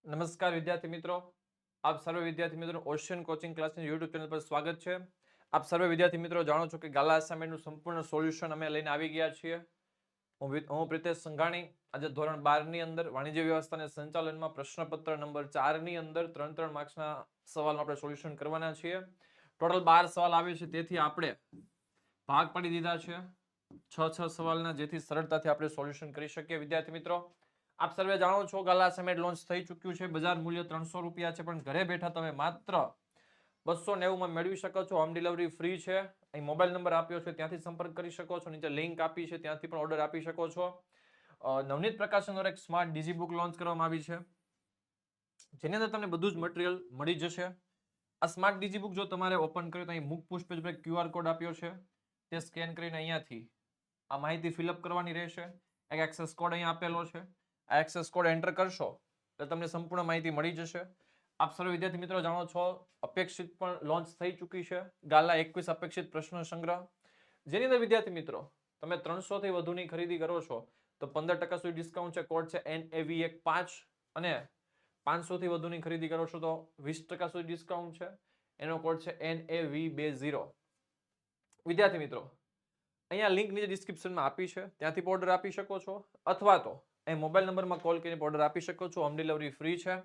નમસ્કાર વિદ્યાર્થી મિત્રો, આપ સર્વે વિદ્યાર્થી મિત્રો ઓશિયન કોચિંગ ક્લાસની યુટ્યુબ ચેનલ પર સ્વાગત છે. આપ સર્વે વિદ્યાર્થી મિત્રો જાણો છો કે ગાલા અસાઇનમેન્ટનું સંપૂર્ણ સોલ્યુશન અમે લઈને આવી ગયા છીએ. હું પ્રિતેશ સંઘાણી આજે ધોરણ 12 ની અંદર વાણિજ્ય વ્યવસ્થા અને સંચાલનમાં પ્રશ્નપત્ર નંબર 4 ની અંદર 3 માર્ક્સના સવાલનું આપણે સોલ્યુશન કરવાના છીએ. ટોટલ 12 સવાલ આવે છે, તેથી આપણે ભાગ પાડી દીધા છે 6 સવાલના, જેથી સરળતાથી આપણે સોલ્યુશન કરી શકીએ. વિદ્યાર્થી મિત્રો, આપ સર્વે જાણો છો ગાલા અસાઇનમેન્ટ લોન્ચ થઈ ચૂક્યું છે. બજાર મૂલ્ય 300 રૂપિયા છે, પણ ઘરે બેઠા તમે માત્ર 290 માં મેળવી શકો છો. હોમ ડિલિવરી ફ્રી છે. અહીં મોબાઈલ નંબર આપ્યો છે, ત્યાંથી સંપર્ક કરી શકો છો. નીચે લિંક આપી છે, ત્યાંથી પણ ઓર્ડર આપી શકો છો. નવનીત પ્રકાશન દ્વારા એક સ્માર્ટ ડીજી બુક લોન્ચ કરવામાં આવી છે, જેની અંદર તમને બધું જ મટીરિયલ મળી જશે. આ સ્માર્ટ ડીજી બુક જો તમારે ઓપન કર્યું તો અહીં મુખ પુષ્પ પેજ પર QR કોડ આપ્યો છે, તે સ્કેન કરીને અહીંયાથી આ માહિતી ફિલઅપ કરવાની રહેશે. એક એક્સેસ કોડ અહીં આપેલો છે, આ એક્સેસ કોડ એન્ટર કરશો તો તમને સંપૂર્ણ માહિતી મળી જશે. આપ સર્વ વિદ્યાર્થી મિત્રો જાણો છો અપેક્ષિત પણ લોન્ચ થઈ ચૂકી છે ગાલા 21 અપેક્ષિત પ્રશ્ન સંગ્રહ, જેની અંદર વિદ્યાર્થી મિત્રો તમે 300 થી વધુની ખરીદી કરો છો તો 15% સુધી ડિસ્કાઉન્ટ છે. કોડ છે NAV15 અને 500 થી વધુની ખરીદી કરો છો તો 20% સુધી ડિસ્કાઉન્ટ છે. એનો કોડ છે NAV20. વિદ્યાર્થી મિત્રો, અહીંયા લિંક નીચે ડિસ્ક્રિપ્શનમાં આપી છે, ત્યાંથી ઓર્ડર આપી શકો છો, અથવા તો એ મોબાઈલ નંબરમાં કોલ કરીને ઓર્ડર આપી શકો છો. હોમ ડિલિવરી ફ્રી છે.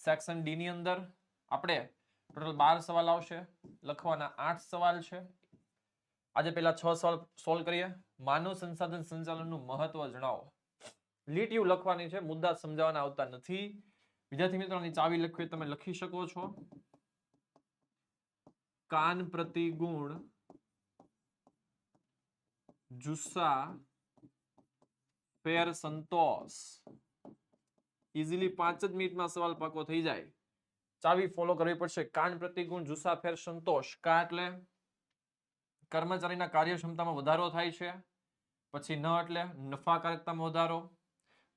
સેક્શન ડી ની અંદર આપણે ટોટલ 12 સવાલ આવશે, લખવાના 8 સવાલ છે. આજે પહેલા 6 સવાલ સોલ્વ કરીએ. માનવ સંસાધન સંચાલનનું મહત્વ જણાવો. લીટીઓ લખવાની છે, મુદ્દા સમજાવવાના આવતા નથી. વિદ્યાર્થી મિત્રોની ચાવી લખવી તમે લખી શકો છો. કાન પ્રતિ ગુણ જુસ્સા ફેર સંતોષ. ઇઝીલી 5 જ મિનિટમાં સવાલ પાકો થઈ જાય. ચાવી ફોલો કરવી પડશે. કાન પ્રતિગુણ જુસ્સા ફેર સંતોષ. કા એટલે કર્મચારીના કાર્યક્ષમતામાં વધારો થાય છે. પછી ન એટલે નફાકારકતામાં વધારો.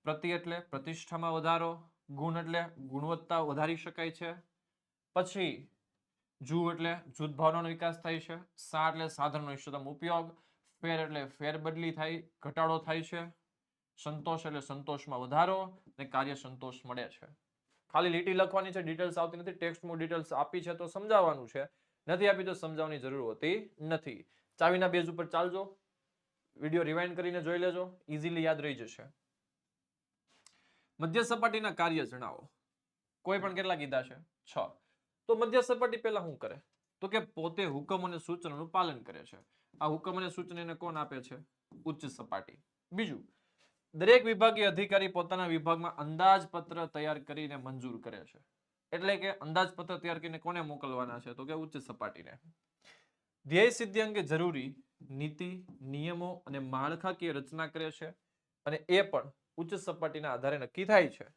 પ્રતિ એટલે પ્રતિષ્ઠામાં વધારો. ગુણ એટલે ગુણવત્તા વધારી શકાય છે. પછી જુ એટલે જૂથ ભાવનાનો વિકાસ થાય છે. સા એટલે સાધનનો ઇષ્ટતમ ઉપયોગ. ફેર એટલે ફેરબદલી થાય, ઘટાડો થાય છે. સંતોષ એટલે સંતોષમાં વધારો અને કાર્ય સંતોષ મળે છે. ખાલી લીટી લખવાની છે, ડિટેલ્સ આવતી નથી. ટેક્સ્ટમાં ડિટેલ્સ આપી છે તો સમજાવવાનું છે, નથી આપી તો સમજાવવાની જરૂર હોતી નથી. ચાવીના બેઝ ઉપર ચાલજો, વિડિયો રિવાઇન્ડ કરીને જોઈ લેજો, ઇઝીલી યાદ રહી જશે. મધ્ય સપાટીના કાર્ય જણાવો. કોઈ પણ કેટલા કીધા છે? 6. તો મધ્ય સપાટી પહેલા શું કરે? તો કે પોતે હુકમ અને સૂચનોનું પાલન કરે છે. આ હુકમ અને સૂચન એને કોણ આપે છે? ઉચ્ચ સપાટી. બીજું, દરેક વિભાગીય અધિકારી પોતાના વિભાગમાં અંદાજપત્ર તૈયાર કરીને મંજૂર કરે છે. એટલે કે અંદાજપત્ર તૈયાર કરીને કોને મોકલવાના છે? તો કે ઉચ્ચ સપાટીને. ધ્યેય સિદ્ધિ અંગે જરૂરી નીતિ, નિયમો અને માળખાકીય રચના કરે છે, અને એ પણ ઉચ્ચ સપાટીના આધારે નક્કી થાય છે.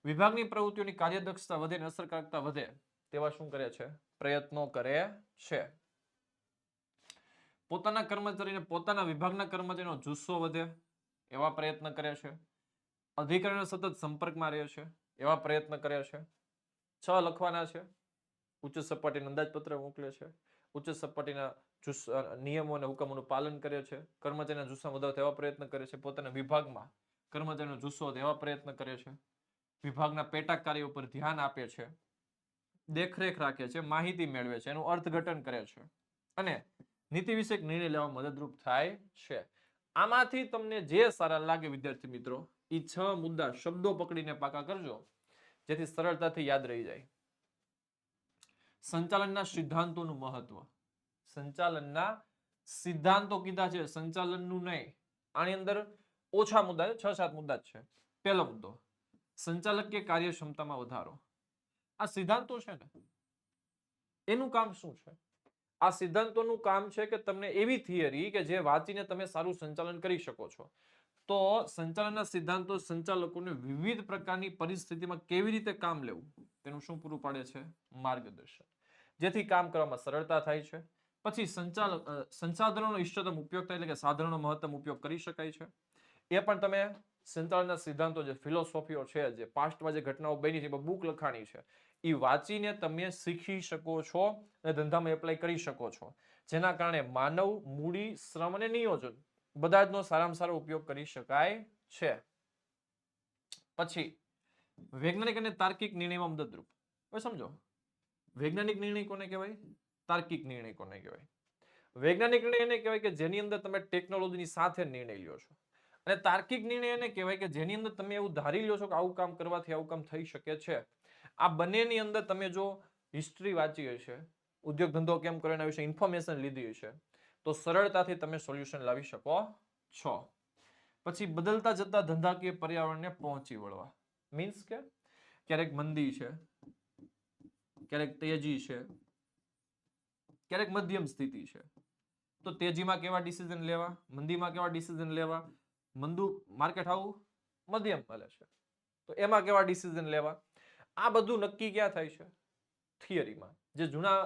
વિભાગની પ્રવૃત્તિઓની કાર્યદક્ષતા વધે અને અસરકારકતા વધે તેવા શું કરે છે? પ્રયત્નો કરે છે. પોતાના કર્મચારીને પોતાના વિભાગના કર્મચારીનો જુસ્સો વધે એવા પ્રયત્ન કરે છે. અધિકારીનો સતત સંપર્કમાં રહે છે એવા પ્રયત્ન કરે છે. 6 લખવાના છે. ઉચ્ચ સપાટીનું અંદાજપત્ર મોકલે છે. ઉચ્ચ સપાટીના નિયમો અને હુકમોનું પાલન કરે છે. કર્મચારીના જુસ્સા વધારવા તેવા પ્રયત્ન કરે છે. પોતાના વિભાગમાં કર્મચારીનો જુસ્સો તેવા પ્રયત્ન કરે છે. વિભાગના પેટા કાર્યો ઉપર ધ્યાન આપે છે. દેખરેખ રાખે છે. માહિતી મેળવે છે. એનું અર્થઘટન કરે છે. અને નીતિ વિષયક નિર્ણય લેવા મદદરૂપ થાય છે. આમાંથી તમને જે સારા લાગે વિદ્યાર્થી મિત્રો, એ 6 મુદ્દા શબ્દો પકડીને પાકા કરજો, જેથી સરળતાથી યાદ રહી જાય. સંચાલનના સિદ્ધાંતોનું મહત્વ. સંચાલનના સિદ્ધાંતો કીધા છે, સંચાલનનું નહીં. આની અંદર ઓછા મુદ્દા છે, 6-7 મુદ્દા જ છે. પહેલો મુદ્દો, સંચાલકીય કાર્યક્ષમતામાં વધારો. આ સિદ્ધાંતો છે ને, એનું કામ શું છે? આ સિદ્ધાંતોનું કામ છે કે તમને એવી થિયરી કે જે વાંચીને તમે સારું સંચાલન કરી શકો છો. તો સંચાલનના સિદ્ધાંતો સંચાલકોને વિવિધ પ્રકારની પરિસ્થિતિમાં કેવી રીતે કામ લેવું તેનું શું પૂરું પાડે છે? માર્ગદર્શન. જેથી કામ કરવામાં સરળતા થાય છે. પછી સંસાધનોનો ઇષ્ટતમ ઉપયોગ થાય, એટલે કે સાધનોનો મહત્તમ ઉપયોગ કરી શકાય છે. એ પણ તમે સંચાલનના સિદ્ધાંતો, જે ફિલોસોફીઓ છે, જે પાસ્ટમાં જે ઘટનાઓ બની છે, બુક લખાણી છે, એ વાંચીને તમે શીખી શકો છો અને ધંધામાં એપ્લાય કરી શકો છો. જેના કારણે માનવ મૂડી, શ્રમ અને નિયોજન બધા જનો સારામાં સારો ઉપયોગ કરી શકાય છે. પછી વૈજ્ઞાનિક અને તાર્કિક નિર્ણયમાં મદદરૂપ. હવે સમજો વૈજ્ઞાનિક નિર્ણય કોને કહેવાય, તાર્કિક નિર્ણય કોને કહેવાય. વૈજ્ઞાનિક નિર્ણય એને કહેવાય કે જેની અંદર તમે ટેકનોલોજીની સાથે નિર્ણય લ્યો છો, અને તાર્કિક નિર્ણય એને કહેવાય કે જેની અંદર તમે એવું ધારી લ્યો છો કે આવું કામ કરવાથી આવું કામ થઈ શકે છે. આ બંનેની અંદર તમે જો હિસ્ટ્રી વાંચી હશે, ઉદ્યોગ ધંધો કેમ કરે એના વિશે ઇન્ફોર્મેશન લીધી હશે, તો સરળતાથી તમે સોલ્યુશન લાવી શકો છો. પછી બદલતા જતા ધંધાકીય પર્યાવરણને પહોંચી વળવા, મીન્સ કે ક્યારેક મંદી છે, ક્યારેક તેજી છે, ક્યારેક મધ્યમ સ્થિતિ છે, તો તેજીમાં કેવા ડિસિઝન લેવા, મંદીમાં કેવા ડિસિઝન લેવા, માર્કેટ આવું મધ્યમ ચાલે છે તો એમાં કેવા ડિસિઝન લેવા, આ બધું નક્કી ક્યાં થાય છે, થિયરીમાં. જે જૂના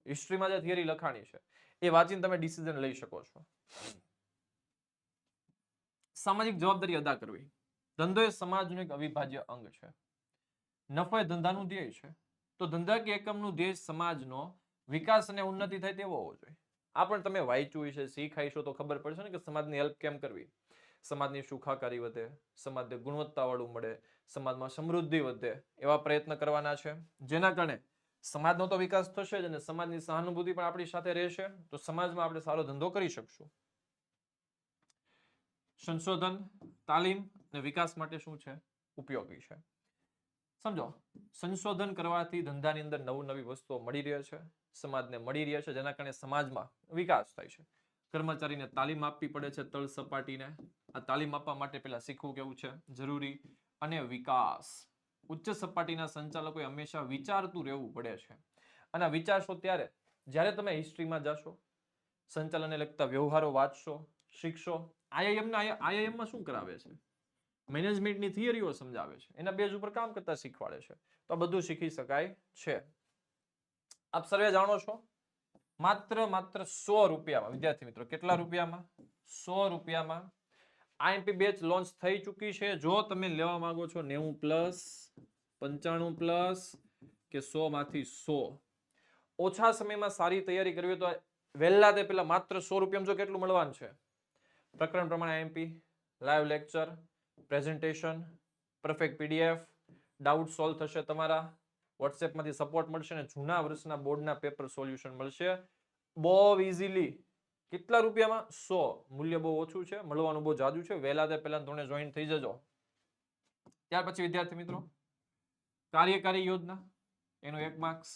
હિસ્ટ્રીમાં જે થિયરી લખાણી છે એ વાંચીને તમે ડિસિઝન લઈ શકો છો. સામાજિક જવાબદારી અદા કરવી, ધંધો એ સમાજનું એક અવિભાજ્ય અંગ છે. નફો એ ધંધાનું ધ્યેય છે, તો ધંધાકીય એકમનું ધ્યેય સમાજનો વિકાસ અને ઉન્નતિ થાય તેવો હોવો જોઈએ. આ પણ તમે વાંચ્યું છે, શીખાઈશો તો ખબર પડશે ને કે સમાજની હેલ્પ કેમ કરવી, સમાજની સુખાકારી વધે, સમાજને ગુણવત્તાવાળું મળે, સમાજમાં સમૃદ્ધિ વધે, એવા પ્રયત્ન કરવાના છે. જેના કારણે સમાજનો તો વિકાસ થશે જ અને સમાજની સહાનુભૂતિ પણ આપણી સાથે રહેશે, તો સમાજમાં આપણે સારો ધંધો કરી શકશું. સંશોધન, તાલીમ અને વિકાસ માટે શું છે, ઉપયોગી છે. સમજો સંશોધન કરવાથી ધંધાની અંદર નવી વસ્તુઓ મળી રહે છે, સમાજને મળી રહે છે, જેના કારણે સમાજમાં વિકાસ થાય છે. કર્મચારીને તાલીમ આપવી પડે છે તળ સપાટીને. આ તાલીમ આપવા માટે પહેલા શીખવું કેવું છે, જરૂરી. અને વિકાસ, ઉચ્ચ સપાટીના સંચાલકોએ હંમેશા વિચારતું રહેવું પડે છે. અને વિચારશો ત્યારે જ્યારે તમે હિસ્ટ્રીમાં જશો, સંચાલનને લગતા વ્યવહારો વાંચશો, શીખશો. આઈઆઈએમમાં શું કરાવે છે, મેનેજમેન્ટની થિયરીઓ સમજાવે છે, એના બેઝ ઉપર કામ કરતા શીખવાડે છે. તો બધું શીખી શકાય છે. આપ સર્વે જાણો છો માત્ર 100 રૂપિયામાં, વિદ્યાર્થી મિત્રો કેટલા રૂપિયામાં, 100 રૂપિયામાં આઈએમપી બેચ લોન્ચ થઈ ચૂકી છે. જો તમે લેવા માંગો છો 90+, 95+ કે 100 માંથી 100, ઓછા સમયમાં સારી તૈયારી કરવી તો વહેલા તે પેલા માત્ર 100 રૂપિયામાં જો કેટલું મળવાનું છે, પ્રકરણ પ્રમાણે IMP, live lecture, presentation, perfect PDF, doubt solve થશે તમારા, વોટ્સએપમાંથી સપોર્ટ મળશે અને જૂના વર્ષના બોર્ડના પેપર સોલ્યુશન મળશે બહુ ઇઝીલી. કેટલા રૂપિયામાં, 100. મૂલ્ય બહુ ઓછું છે, મળવાનું બહુ જાજુ છે. વહેલા તે પહેલા ધોરણે જોઈન થઈ જજો. ત્યાર પછી વિદ્યાર્થી મિત્રો કાર્યકારી યોજના એનો 1 માર્ક્સ,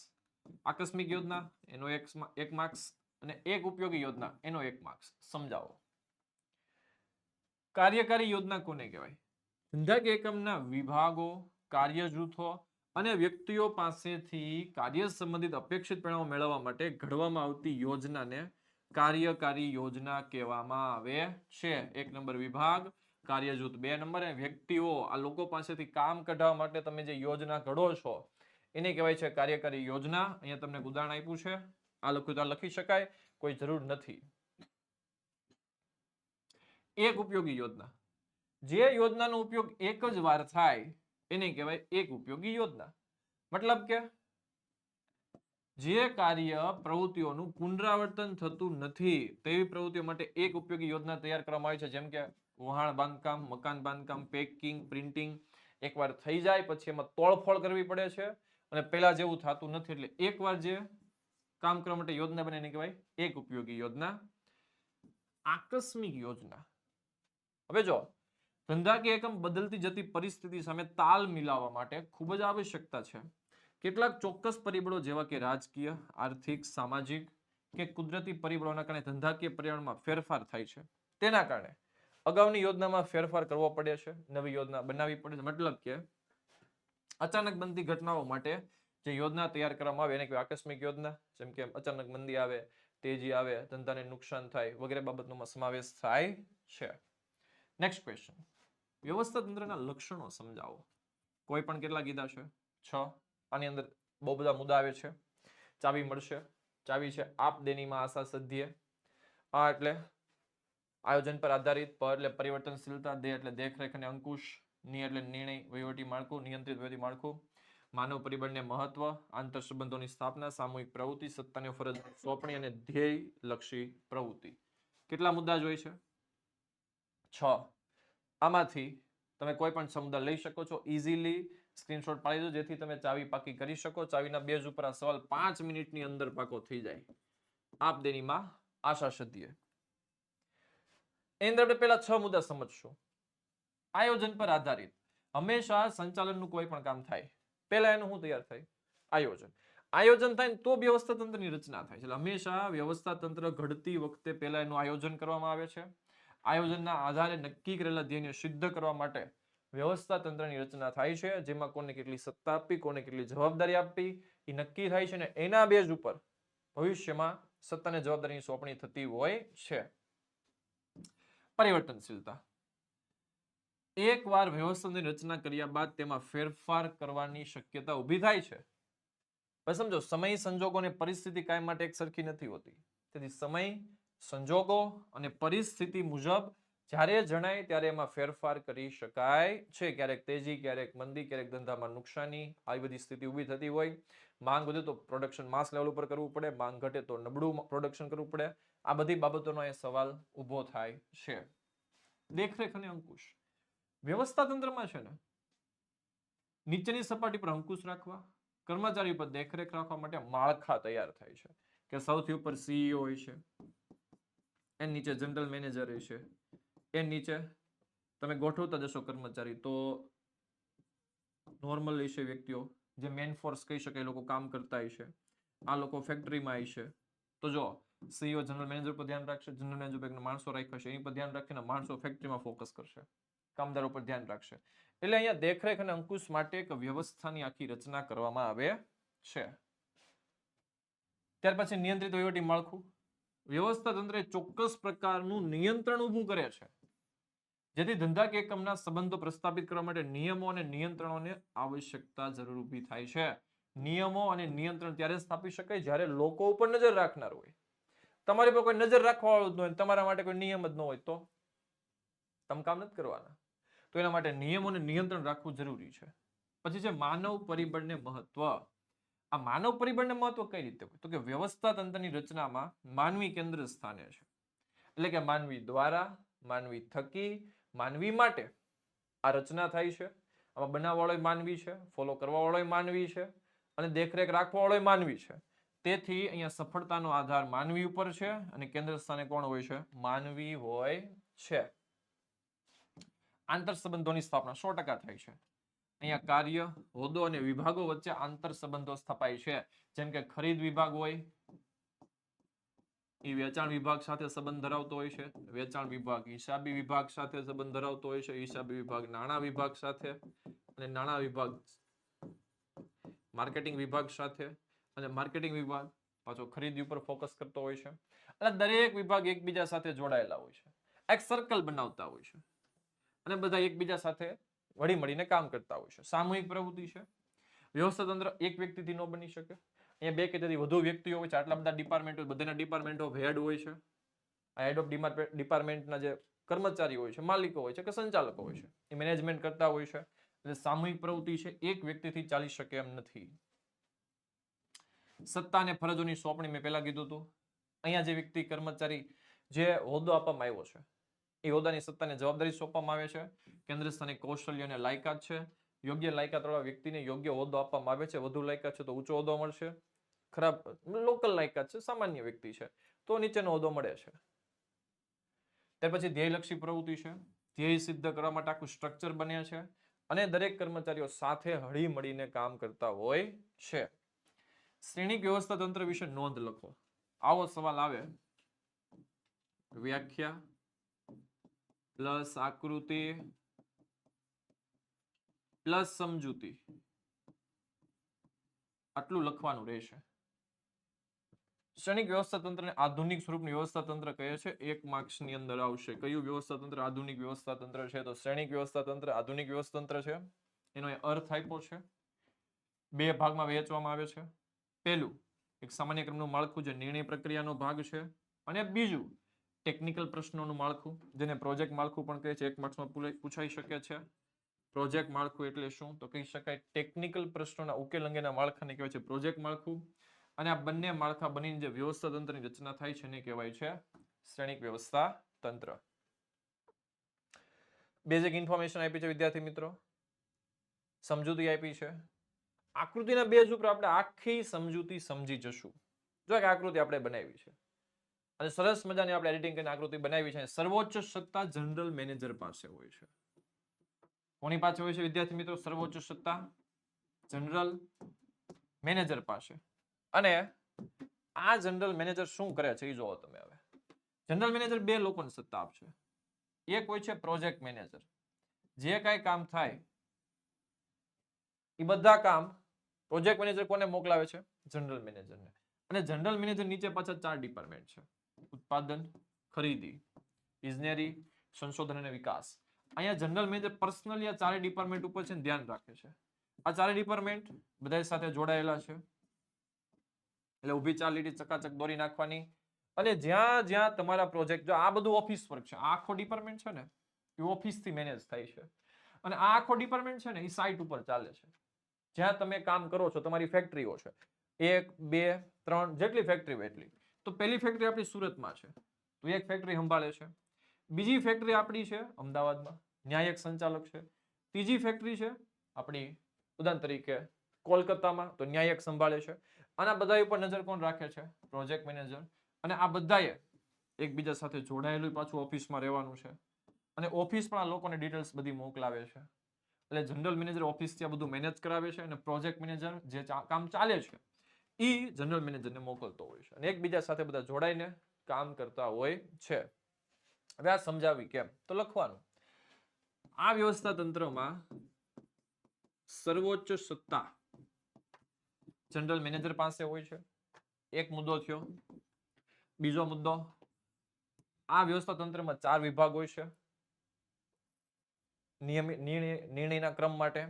આકસ્મિક યોજના એનો 1 માર્ક્સ અને એક ઉપયોગી યોજના એનો 1 માર્ક્સ. સમજાવો કાર્યકારી યોજના કોને કહેવાય? ધંધાકીય એકમના વિભાગો, કાર્ય જૂથો અને વ્યક્તિઓ પાસેથી કાર્ય સંબંધિત અપેક્ષિત પરિણામો મેળવવા માટે ઘડવામાં આવતી યોજનાને કાર્યકારી યોજના કહેવામાં આવે છે. 1 નંબર વિભાગ, કાર્ય જૂથ 2 નંબર, અને વ્યક્તિઓ, આ લોકો પાસેથી કામ કઢાવવા માટે તમે જે યોજના ઘડો છો એને કહેવાય છે કાર્યકારી યોજના. અહીંયા તમને ઉદાહરણ આપ્યું છે, આ લખ્યું તો લખી શકાય, કોઈ જરૂર નથી. એક ઉપયોગી યોજના, જે યોજનાનો ઉપયોગ એક જ વાર થાય એને કહેવાય એક ઉપયોગી યોજના. મતલબ કે જે કાર્ય પ્રવૃત્તિઓનું પુનરાવર્તન થતું નથી તેવી પ્રવૃત્તિઓ માટે એક ઉપયોગી યોજના તૈયાર કરવામાં આવી છે. જેમ કે વહાણ બાંધકામ, મકાન બાંધકામ, પેકિંગ, પ્રિન્ટિંગ. એકવાર થઈ જાય પછી એમાં તોડફોડ કરવી પડે છે અને પહેલા જેવું થતું નથી, એટલે એકવાર જે કામ કરવા માટે યોજના બને એને કહેવાય એક ઉપયોગી યોજના. આકસ્મિક યોજના, હવે જો ધંધાકીય એકમ બદલતી જતી પરિસ્થિતિ સામે તાલ મિલાવવા માટે ખૂબ જ આવશ્યકતા છે. કેટલાક ચોક્કસ પરિબળો જેવા કે રાજકીય, આર્થિક, સામાજિક કે કુદરતી પરિબળોના કારણે ધંધાકીય પર્યાવરણમાં ફેરફાર થાય છે. તેના કારણે અગાઉની યોજનામાં ફેરફાર કરવો પડે છે, નવી યોજના બનાવવી પડે છે. મતલબ કે અચાનક બનતી ઘટનાઓ માટે જે યોજના તૈયાર કરવામાં આવે એને કહેવાય આકસ્મિક યોજના. જેમ કે અચાનક મંદી આવે, તેજી આવે, ધંધાને નુકસાન થાય વગેરે બાબતનો સમાવેશ થાય છે. નેક્સ્ટ ક્વેશ્ચન, વ્યવસ્થા તંત્રના લક્ષણો સમજાવો. કોઈ પણ કેટલા કીધા છે? 6. આની અંદર બહુ બધા મુદ્દા આવે છે. ચાવી મળશે, ચાવી છે આપ દેનીમાં આશા સધ્યે. આ એટલે આયોજન પર આધારિત, પ એટલે પરિવર્તનશીલતા, દે એટલે દેખરેખ અને અંકુશ, ની એટલે નિર્ણય વહીવટી માળખું, નિયંત્રિત વહીવટી માળખું, માનવ પરિબળને મહત્વ, આંતર સંબંધોની સ્થાપના, સામૂહિક પ્રવૃત્તિ, સત્તાની ફરજ સોંપણી અને ધ્યેય લક્ષી પ્રવૃત્તિ. કેટલા મુદ્દા જોઈ છે? 6. આમાંથી તમે કોઈ પણ શબ્દ લઈ શકો છો, ઇઝીલી સ્ક્રીનશોટ પાડી દો જેથી તમે ચાવી પાકી કરી શકો. ચાવીના બેઝ ઉપર આ સવાલ 5 મિનિટની અંદર પાકો થઈ જાય. આપ દેનીમાં આશા સધીએ. એની અંદર આપણે પહેલા 6 મુદ્દા સમજશું. આયોજન પર આધારિત. હંમેશા સંચાલનનું કોઈ પણ કામ થાય પહેલા એનું શું તૈયાર થાય? આયોજન. આયોજન થાય ને તો વ્યવસ્થા તંત્રની રચના થાય છે. એટલે હંમેશા વ્યવસ્થા તંત્ર ઘડતી વખતે પહેલા એનું આયોજન કરવામાં આવે છે. આયોજનના આધારે નક્કી કરેલા ધ્યેયને સિદ્ધ કરવા માટે વ્યવસ્થા તંત્રની રચના થાય છે, જેમાં કોને કેટલી સત્તા આપવી, કોને કેટલી જવાબદારી આપવી એ નક્કી થાય છે, અને એના બેઝ ઉપર ભવિષ્યમાં સત્તાને જવાબદારીની સોંપણી થતી હોય છે. પરિવર્તનશીલતા. એકવાર વ્યવસ્થાની રચના કર્યા બાદ તેમાં ફેરફાર કરવાની શક્યતા ઊભી થાય છે. બસ સમજો, સમય, સંજોગો અને પરિસ્થિતિ કાયમ માટે એક સરખી નથી હોતી. તેથી સમય, સંજોગો અને પરિસ્થિતિ મુજબ જ્યારે જણાય ત્યારે એમાં ફેરફાર કરી શકાય છે. ક્યારેક તેજી, ક્યારેક મંદી, ક્યારેક ધંધામાં નુકસાની, આવી બધી સ્થિતિ ઊભી થતી હોય. માંગ વધે તો પ્રોડક્શન માસ લેવલ ઉપર કરવું પડે, માંગ ઘટે તો નબળું પ્રોડક્શન કરવું પડે. આ બધી બાબતોનો એ સવાલ ઊભો થાય છે. દેખરેખ અને અંકુશ. વ્યવસ્થા તંત્રમાં છે ને નીચેની સપાટી પર અંકુશ રાખવા, કર્મચારી પર દેખરેખ રાખવા માટે માળખા તૈયાર થાય છે. કે સૌથી ઉપર સીઈઓ હોય છે, એની નીચે જનરલ મેનેજર હોય છે, એની નીચે તમે ગોઠવતા જશો કર્મચારી તો નોર્મલ હશે વ્યક્તિઓ, જે મેન ફોર્સ કહી શકાય, લોકો કામ કરતા હશે. આ લોકો ફેક્ટરીમાં હશે. તો જો સીઈઓ જનરલ મેનેજર પર ધ્યાન રાખશે, જનરલ મેનેજર પર માણસો રાખ્યા છે, એની પર ધ્યાન રાખીને માણસો ફેક્ટરીમાં ફોકસ કરશે, કામદારો પર ધ્યાન રાખશે. એટલે અહીંયા દેખરેખ અને અંકુશ માટે એક વ્યવસ્થાની આખી રચના કરવામાં આવે છે. ત્યાર પછી નિયંત્રિત વહીવટી માળખું. વ્યવસ્થા તંત્ર ચોક્કસ પ્રકારનું નિયંત્રણ ઊભું કરે છે, જેથી ધંધા કે એકમના સંબંધો પ્રસ્થાપિત કરવા માટે નિયમો અને નિયંત્રણોની આવશ્યકતા જરૂર ઊભી થાય છે. નિયમો અને નિયંત્રણ ત્યારે સ્થાપી શકાય જ્યારે લોકો ઉપર નજર રાખનાર હોય. તમારી પર કોઈ નજર રાખવા વાળું જ ન હોય, તમારા માટે કોઈ નિયમ જ ન હોય તો તમે કામ નથી કરવાના. તો એના માટે નિયમો અને નિયંત્રણ રાખવું જરૂરી છે. પછી છે માનવ પરિબળને મહત્વ. આ માનવ પરિબળને મહત્વ કઈ રીતે હોય? તો કે વ્યવસ્થા તંત્રની રચનામાં માનવી કેન્દ્ર સ્થાને છે. એટલે કે માનવી દ્વારા, માનવી થકી, માનવી માટે આ રચના થાય છે. આમાં બનાવવાળો માનવી છે, ફોલો કરવા વાળો માનવી છે, અને દેખરેખ રાખવા વાળો માનવી છે. તેથી અહીંયા સફળતાનો આધાર માનવી ઉપર છે, અને કેન્દ્ર સ્થાને કોણ હોય છે? માનવી હોય છે. આંતર સંબંધોની સ્થાપના 100% થાય છે. અહીંયા કાર્ય, હોદ્દો અને વિભાગો વચ્ચે આંતર સંબંધો સ્થપાય છે. જેમ કે ખરીદ વિભાગ હોય એ વેચાણ વિભાગ સાથે સંબંધ ધરાવતો હોય છે, વેચાણ વિભાગ હિસાબી વિભાગ સાથે સંબંધ ધરાવતો હોય છે, હિસાબી વિભાગ નાણાં વિભાગ સાથે, અને નાણાં વિભાગ માર્કેટિંગ વિભાગ સાથે, અને માર્કેટિંગ વિભાગ પાછો ખરીદી ઉપર ફોકસ કરતો હોય છે. એટલે દરેક વિભાગ એકબીજા સાથે જોડાયેલા હોય છે, એક સર્કલ બનાવતા હોય છે, અને બધા એકબીજા સાથે વળી મળીને કામ કરતા હોય છે. સામૂહિક પ્રવૃત્તિ છે. વ્યવસ્થા તંત્ર એક વ્યક્તિથી ન બની શકે. અહીંયા 2 કે તેથી વધુ વ્યક્તિઓ હોય છે. આટલા બધા ડિપાર્ટમેન્ટ હોય, બધાના ડિપાર્ટમેન્ટ ઓફ હેડ હોય છે. આ હેડ ઓફ ડિપાર્ટમેન્ટના જે કર્મચારી હોય છે, માલિકો હોય છે કે સંચાલકો હોય છે, એ મેનેજમેન્ટ કરતા હોય છે. એટલે સામૂહિક પ્રવૃત્તિ છે, એક વ્યક્તિથી ચાલી શકે એમ નથી. સત્તા અને ફરજોની સોંપણી મેં પહેલા કીધું હતું. અહીંયા જે વ્યક્તિ કર્મચારી જે હોદ્દો આપવામાં આવ્યો છે, એ હોદ્દાની સત્તાને જવાબદારી સોંપવામાં આવે છે. કેન્દ્ર સ્થાને કૌશલ્ય અને લાયકાત છે. યોગ્ય લાયકાતવાળા વ્યક્તિને યોગ્ય હોદ્દો આપવામાં આવે છે. વધુ લાયકાત છે તો ઊંચો હોદ્દો મળશે. ખરાબ લોકલ લાયકાત છે, સામાન્ય વ્યક્તિ છે તો નીચેનો હોદ્દો મળે છે. ત્યાર પછી ધ્યેયલક્ષી પ્રવૃત્તિ છે. ધ્યેય સિદ્ધ કરવા માટે આખું સ્ટ્રક્ચર બને છે, અને દરેક કર્મચારીઓ સાથે હળી મળીને કામ કરતા હોય છે. શ્રેણિક વ્યવસ્થા તંત્ર વિશે નોંધ લખો. આવો સવાલ આવે. વ્યાખ્યા પ્લસ આકૃતિ પ્લસ સમજૂતી, આટલું લખવાનું રહેશે. શ્રેણિક વ્યવસ્થા તંત્રને આધુનિક સ્વરૂપની વ્યવસ્થા તંત્ર કહે છે. 1 માર્ક્સની અંદર આવશે. કયું વ્યવસ્થા તંત્ર આધુનિક વ્યવસ્થા તંત્ર છે? તો શ્રેણિક વ્યવસ્થા તંત્ર આધુનિક વ્યવસ્થા તંત્ર છે. એનો અર્થ આપ્યો છે. 2 ભાગમાં વહેંચવામાં આવે છે. પહેલું એક સામાન્ય ક્રમનું માળખું જે નિર્ણય પ્રક્રિયાનો ભાગ છે, અને બીજું ટેકનિકલ પ્રશ્નોનું માળખું જેને પ્રોજેક્ટ માળખું પણ કહે છે. 1 માર્ક્સમાં પૂછાઈ શકે છે. પ્રોજેક્ટ માળખું એટલે શું? તો કહી શકાય ટેકનિકલ પ્રશ્નોના ઉકેલ અંગેના માળખાને કહેવાય છે પ્રોજેક્ટ માળખું. અને આ બંને માળખા બનીને જે વ્યવસ્થા તંત્રની રચના થાય છે એને કહેવાય છે શ્રેણિક વ્યવસ્થા તંત્ર. બેઝિક ઇન્ફોર્મેશન આપી છે વિદ્યાર્થી મિત્રો, સમજૂતી આપી છે. આકૃતિના બેઝ ઉપર આપણે આખી સમજૂતી સમજી જશું. જો એક આકૃતિ આપણે બનાવી છે અને સરસ મજાની આપણે એડિટિંગ કરીને આકૃતિ બનાવી છે. સર્વોચ્ચ સત્તા જનરલ મેનેજર પાસે હોય છે. કોની પાસે હોય છે વિદ્યાર્થી મિત્રો? સર્વોચ્ચ સત્તા જનરલ મેનેજર પાસે. અને આ જનરલ મેનેજર શું કરે છે એ જોવો તમે. હવે જનરલ મેનેજર બે લોકોને સત્તા આપશે. એક હોય છે પ્રોજેક્ટ મેનેજર, જે કાંઈ કામ થાય એ બધા કામ પ્રોજેક્ટ મેનેજર કોને મોકલાવે છે? જનરલ મેનેજરને. અને જનરલ મેનેજર નીચે પાછા 4 ડિપાર્ટમેન્ટ છે: ઉત્પાદન, ખરીદી, ઇજનેરી, સંશોધન અને વિકાસ. અહીંયા જનરલ મેનેજર પર્સનલી આ 4 ડિપાર્ટમેન્ટ ઉપર છે ધ્યાન રાખે છે. આ 4 ડિપાર્ટમેન્ટ બધા સાથે જોડાયેલા છે. એટલે ઊભી 4 લીટી ચકાચક દોરી નાખવાની. અને જ્યાં જ્યાં તમારા પ્રોજેક્ટ, જો આ બધું ઓફિસ વર્ક છે, આ આખો ડિપાર્ટમેન્ટ છે ને એ ઓફિસ થી મેનેજ થાય છે. અને આ આખો ડિપાર્ટમેન્ટ છે ને એ સાઇટ ઉપર ચાલે છે. જ્યાં તમે કામ કરો છો, તમારી ફેક્ટરીઓ છે, 1 2 3 જેટલી ફેક્ટરી હોય એટલી. તો પહેલી ફેક્ટરી આપણી સુરતમાં છે, તો એક ફેક્ટરી સંભાળે છે. બીજી ફેક્ટરી આપણી છે અમદાવાદમાં, ન્યાય એક સંચાલક છે. ત્રીજી ફેક્ટરી છે આપણી ઉદાહરણ તરીકે કોલકાતામાં, તો ન્યાય એક સંભાળે છે. અને આ બધા ઉપર નજર કોણ રાખે છે? Project manager. અને આ બધાએ એકબીજા સાથે જોડાયેલું પાછું ઓફિસમાં રહેવાનું છે. અને ઓફિસ પણ આ લોકોને ડિટેલ્સ બધી મોકલાવે છે. એટલે જનરલ મેનેજર ઓફિસથી આ બધું મેનેજ કરાવે છે અને પ્રોજેક્ટ મેનેજર જે કામ ચાલે છે એ જનરલ મેનેજરને મોકલતો હોય છે. અને એકબીજા સાથે બધા જોડાઈને કામ કરતા હોય છે. હવે આ સમજાવી કેમ? તો લખવાનું. આ વ્યવસ્થા તંત્રમાં સર્વોચ્ચ સત્તા જનરલ મેનેજર પાસે હોય છે. એક મુદ્દો થયો. બીજો મુદ્દો, આ વ્યવસ્થા તંત્રમાં 4 વિભાગ હોય છે નિયમિત નિર્ણયના ક્રમ માટે: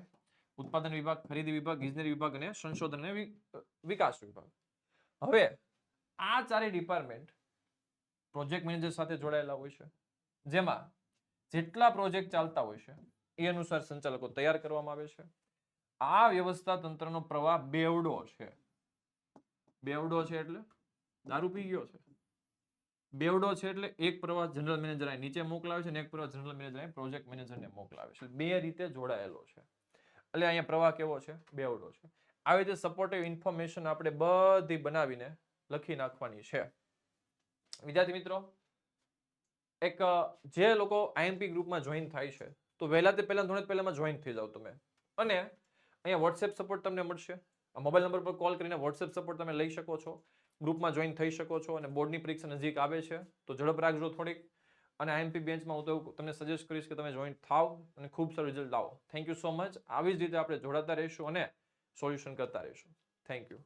ઉત્પાદન વિભાગ, ખરીદી વિભાગ, ઇજનેરી વિભાગ અને સંશોધન અને વિકાસ વિભાગ. હવે આ 4 ડિપાર્ટમેન્ટ પ્રોજેક્ટ મેનેજર સાથે જોડાયેલા હોય છે, જેમાં જેટલા પ્રોજેક્ટ ચાલતા હોય છે એ અનુસાર સંચાલકો તૈયાર કરવામાં આવે છે. આ વ્યવસ્થા તંત્રનો પ્રવાહ બેવડો છે. બેવડો છે એટલે દારૂ પી ગયો છે. બેવડો છે એટલે એક પ્રવાહ જનરલ મેનેજર અહીં નીચે મોકલાવે છે અને એક પ્રવાહ જનરલ મેનેજર અહીં પ્રોજેક્ટ મેનેજરને મોકલાવે છે. બે રીતે જોડાયેલો છે. એટલે અહીંયા પ્રવાહ કેવો છે? બેવડો છે. આવી રીતે સપોર્ટિવ ઇન્ફોર્મેશન આપણે બધી બનાવીને લખી નાખવાની છે. વિદ્યાર્થી મિત્રો, એક જે લોકો આઈએમપી ગ્રુપમાં જોઈન થાય છે તો પહેલા ધોરણે પહેલામાં જોઈન થઈ જાવ તમે. અને અહીંયા વોટ્સએપ સપોર્ટ તમને મળશે. આ મોબાઈલ નંબર પર કોલ કરીને વોટ્સએપ સપોર્ટ તમે લઈ શકો છો. ગ્રુપમાં જોઈન થઈ શકો છો. અને બોર્ડની પરીક્ષા નજીક આવે છે તો ઝડપ રાખજો થોડીક. અને આઈએમપી બેન્ચમાં હું તો તમને સજેસ્ટ કરીશ કે તમે જોઈન થાવ અને ખૂબ સારું રિઝલ્ટ લાવો. Thank you so much. આવી જ રીતે આપણે જોડાતા રહીશું અને સોલ્યુશન કરતા રહીશું. Thank you.